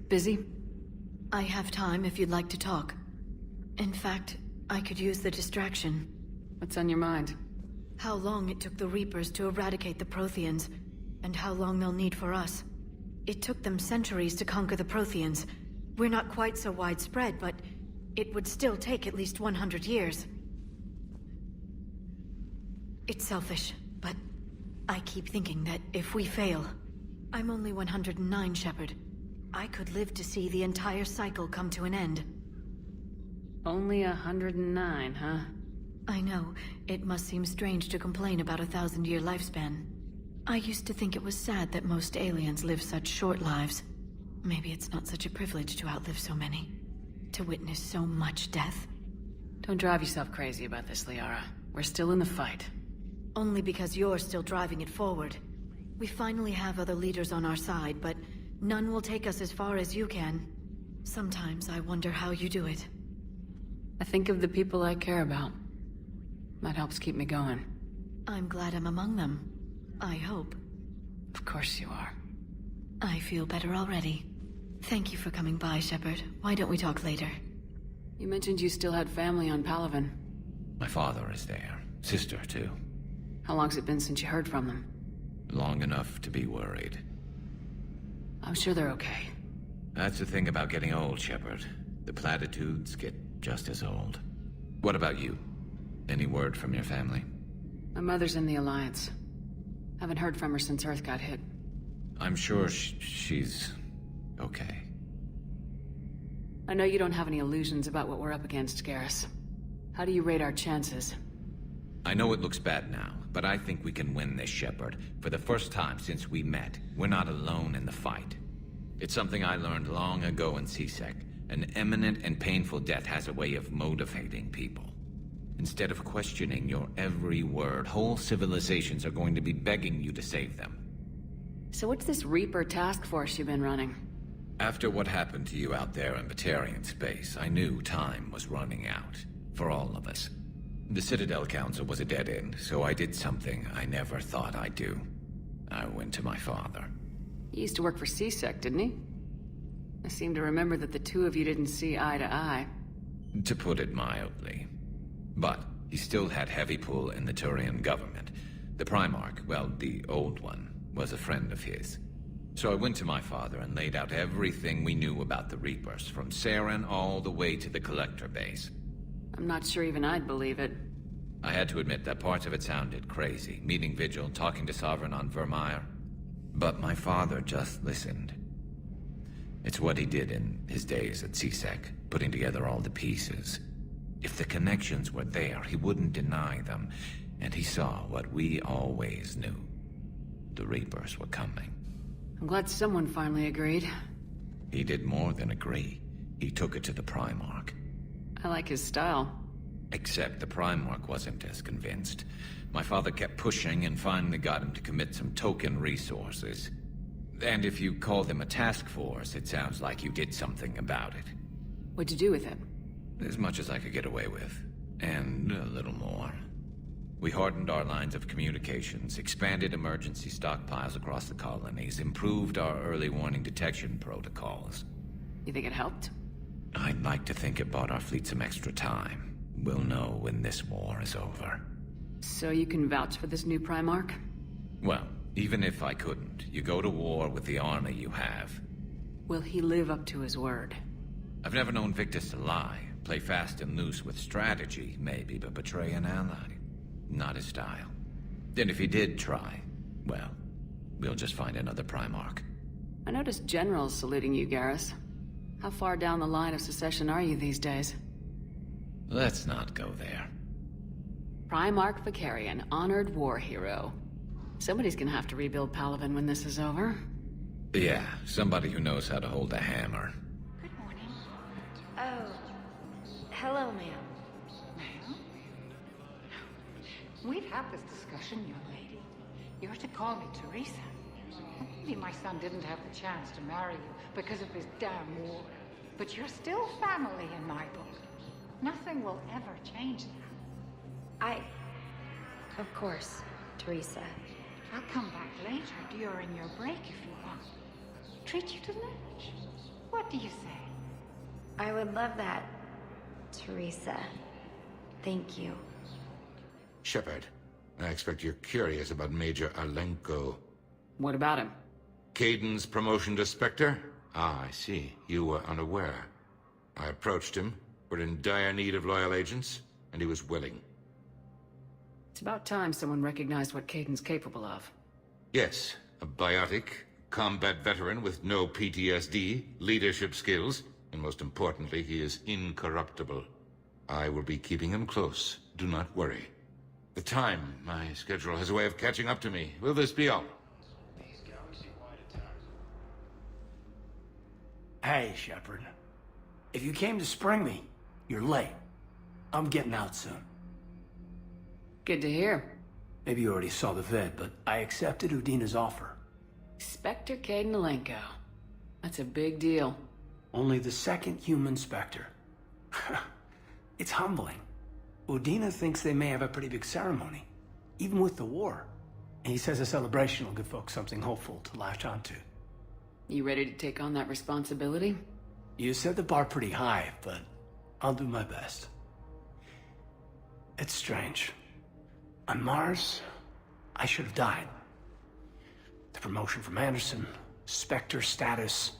Busy? I have time if you'd like to talk. In fact, I could use the distraction. What's on your mind? How long it took the Reapers to eradicate the Protheans, and how long they'll need for us. It took them centuries to conquer the Protheans. We're not quite so widespread, but it would still take at least 100 years. It's selfish, but I keep thinking that if we fail... I'm only 109, Shepard. I could live to see the entire cycle come to an end. Only 109, huh? I know. It must seem strange to complain about a 1,000-year lifespan. I used to think it was sad that most aliens live such short lives. Maybe it's not such a privilege to outlive so many. To witness so much death. Don't drive yourself crazy about this, Liara. We're still in the fight. Only because you're still driving it forward. We finally have other leaders on our side, but none will take us as far as you can. Sometimes I wonder how you do it. I think of the people I care about. That helps keep me going. I'm glad I'm among them. I hope. Of course you are. I feel better already. Thank you for coming by, Shepard. Why don't we talk later? You mentioned you still had family on Palaven. My father is there. Sister, too. How long's it been since you heard from them? Long enough to be worried. I'm sure they're okay. That's the thing about getting old, Shepard. The platitudes get just as old. What about you? Any word from your family? My mother's in the Alliance. Haven't heard from her since Earth got hit. I'm sure she's... okay. I know you don't have any illusions about what we're up against, Garrus. How do you rate our chances? I know it looks bad now, but I think we can win this, Shepard. For the first time since we met, we're not alone in the fight. It's something I learned long ago in C-Sec. An imminent and painful death has a way of motivating people. Instead of questioning your every word, whole civilizations are going to be begging you to save them. So what's this Reaper task force you've been running? After what happened to you out there in Batarian space, I knew time was running out. For all of us. The Citadel Council was a dead end, so I did something I never thought I'd do. I went to my father. He used to work for C-Sec, didn't he? I seem to remember that the two of you didn't see eye to eye. To put it mildly. But he still had heavy pull in the Turian government. The Primarch, well, the old one, was a friend of his. So I went to my father and laid out everything we knew about the Reapers, from Saren all the way to the Collector base. I'm not sure even I'd believe it. I had to admit that parts of it sounded crazy, meeting Vigil, talking to Sovereign on Vermeer. But my father just listened. It's what he did in his days at C-Sec, putting together all the pieces. If the connections were there, he wouldn't deny them, and he saw what we always knew. The Reapers were coming. I'm glad someone finally agreed. He did more than agree. He took it to the Primarch. I like his style. Except the Primarch wasn't as convinced. My father kept pushing and finally got him to commit some token resources. And if you call them a task force, it sounds like you did something about it. What'd you do with it? As much as I could get away with. And a little more. We hardened our lines of communications, expanded emergency stockpiles across the colonies, improved our early warning detection protocols. You think it helped? I'd like to think it bought our fleet some extra time. We'll know when this war is over. So you can vouch for this new Primarch? Well, even if I couldn't, you go to war with the army you have. Will he live up to his word? I've never known Victus to lie. Play fast and loose with strategy, maybe, but betray an ally. Not his style. Then if he did try, well, we'll just find another Primarch. I noticed generals saluting you, Garrus. How far down the line of secession are you these days? Let's not go there. Primarch Vakarian, honored war hero. Somebody's gonna have to rebuild Palaven when this is over. Yeah, somebody who knows how to hold a hammer. Good morning. Oh, hello, ma'am. Ma'am? We've had this discussion, young lady. You're to call me Teresa. Maybe my son didn't have the chance to marry you because of his damn war. But you're still family in my book. Nothing will ever change that. Of course, Teresa. I'll come back later during your break if you want. Treat you to lunch. What do you say? I would love that, Teresa. Thank you. Shepard, I expect you're curious about Major Alenko. What about him? Kaiden's promotion to Spectre? Ah, I see. You were unaware. I approached him. We're in dire need of loyal agents, and he was willing. It's about time someone recognized what Kaiden's capable of. Yes, a biotic, combat veteran with no PTSD, leadership skills, and most importantly, he is incorruptible. I will be keeping him close. Do not worry. The time, my schedule has a way of catching up to me. Will this be all? Hey, Shepard. If you came to spring me, you're late. I'm getting out soon. Good to hear. Maybe you already saw the vid, but I accepted Udina's offer. Spectre Kaiden Alenko. That's a big deal. Only the second human Spectre. It's humbling. Udina thinks they may have a pretty big ceremony, even with the war. And he says a celebration will give folks something hopeful to latch onto. You ready to take on that responsibility? You set the bar pretty high, but I'll do my best. It's strange. On Mars, I should have died. The promotion from Anderson, Spectre status.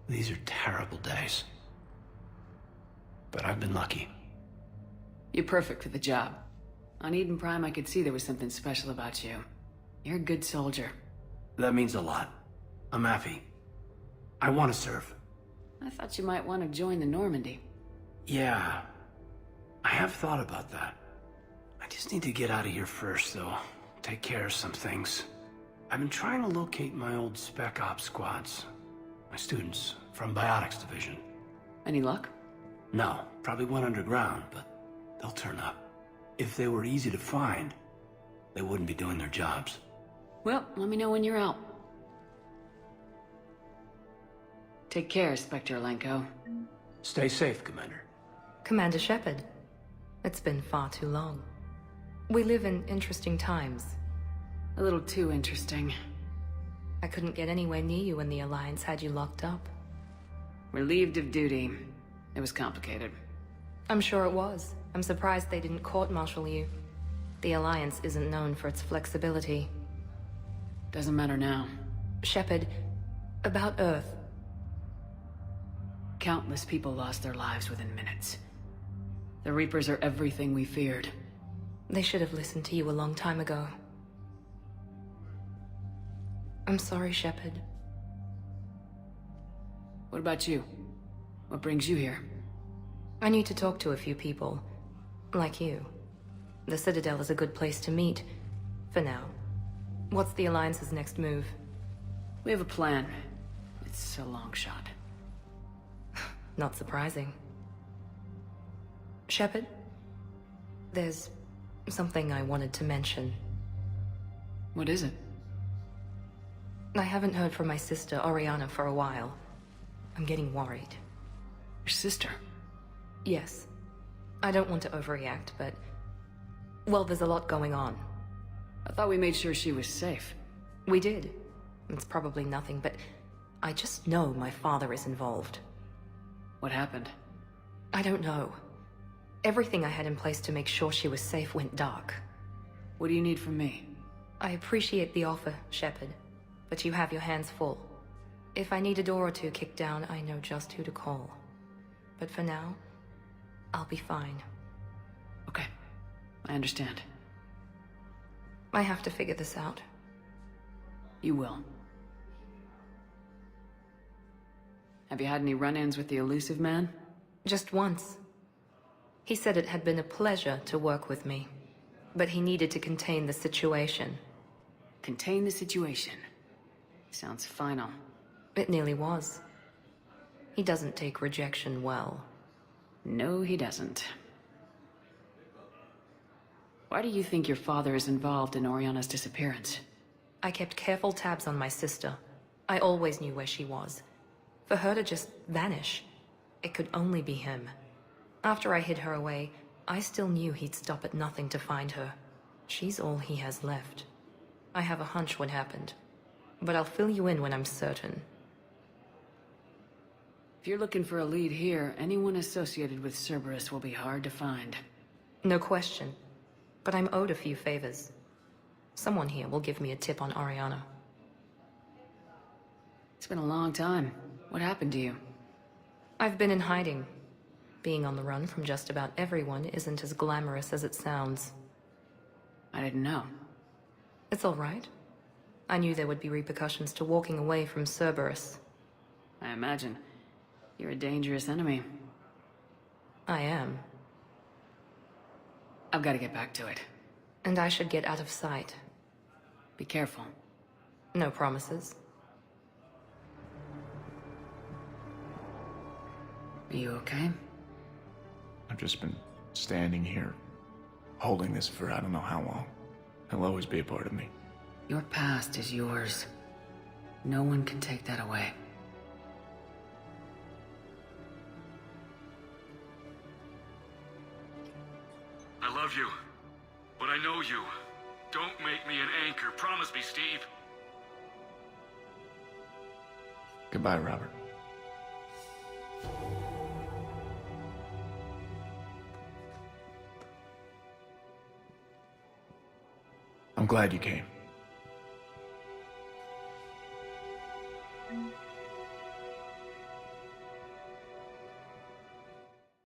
These are terrible days. But I've been lucky. You're perfect for the job. On Eden Prime, I could see there was something special about you. You're a good soldier. That means a lot. I'm happy. I want to serve. I thought you might want to join the Normandy. Yeah, I have thought about that. I just need to get out of here first, though. Take care of some things. I've been trying to locate my old Spec Ops squads. My students from Biotics Division. Any luck? No, probably went underground, but they'll turn up. If they were easy to find, they wouldn't be doing their jobs. Well, let me know when you're out. Take care, Spectre Alenko. Stay safe, Commander. Commander Shepard, it's been far too long. We live in interesting times. A little too interesting. I couldn't get anywhere near you when the Alliance had you locked up. Relieved of duty. It was complicated. I'm sure it was. I'm surprised they didn't court-martial you. The Alliance isn't known for its flexibility. Doesn't matter now. Shepard, about Earth. Countless people lost their lives within minutes. The Reapers are everything we feared. They should have listened to you a long time ago. I'm sorry, Shepard. What about you? What brings you here? I need to talk to a few people. Like you. The Citadel is a good place to meet. For now. What's the Alliance's next move? We have a plan. It's a long shot. Not surprising. Shepard? There's something I wanted to mention. What is it? I haven't heard from my sister, Oriana, for a while. I'm getting worried. Your sister? Yes. I don't want to overreact, but... well, there's a lot going on. I thought we made sure she was safe. We did. It's probably nothing, but... I just know my father is involved. What happened? I don't know. Everything I had in place to make sure she was safe went dark. What do you need from me? I appreciate the offer, Shepard, but you have your hands full. If I need a door or two kicked down, I know just who to call. But for now, I'll be fine. Okay. I understand. I have to figure this out. You will. Have you had any run-ins with the Elusive Man? Just once. He said it had been a pleasure to work with me, but he needed to contain the situation. Contain the situation. Sounds final. It nearly was. He doesn't take rejection well. No, he doesn't. Why do you think your father is involved in Oriana's disappearance? I kept careful tabs on my sister. I always knew where she was. For her to just vanish, it could only be him. After I hid her away, I still knew he'd stop at nothing to find her. She's all he has left. I have a hunch what happened, but I'll fill you in when I'm certain. If you're looking for a lead here, anyone associated with Cerberus will be hard to find. No question. But I'm owed a few favors. Someone here will give me a tip on Ariana. It's been a long time. What happened to you? I've been in hiding. Being on the run from just about everyone isn't as glamorous as it sounds. I didn't know. It's all right. I knew there would be repercussions to walking away from Cerberus. I imagine. You're a dangerous enemy. I am. I've got to get back to it. And I should get out of sight. Be careful. No promises. Are you okay? I've just been standing here, holding this for I don't know how long. It'll always be a part of me. Your past is yours. No one can take that away. I love you, but I know you. Don't make me an anchor. Promise me, Steve. Goodbye, Robert. I'm glad you came.